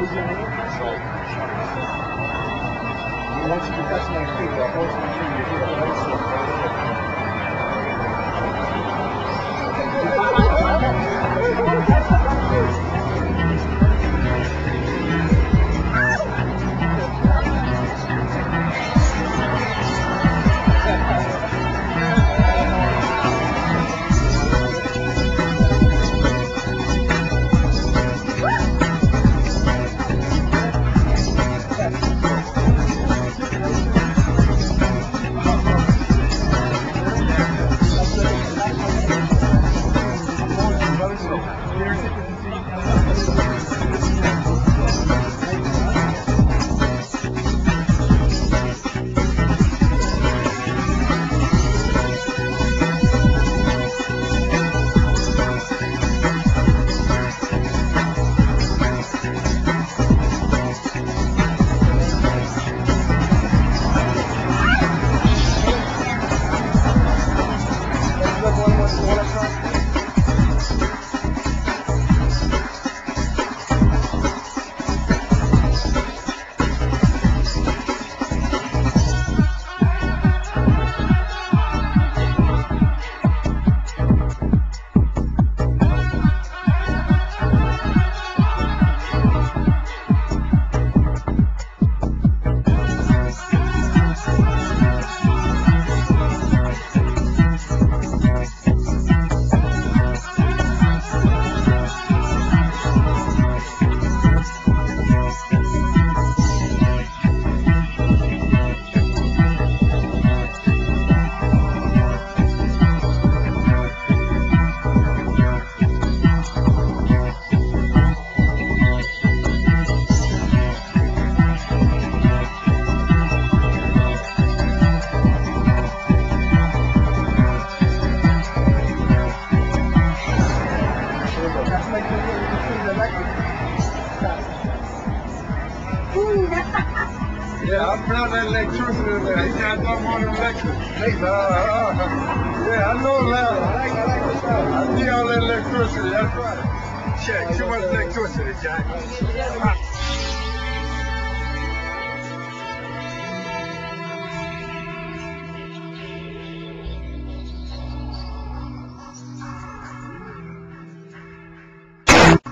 Once you touch my feet, I'll hold my finger here. Yeah, I found that electricity in there. He got something on the electric. Yeah, I know that. I like the sound. I see all that electricity. That's right. Check. Too much electricity, Jack.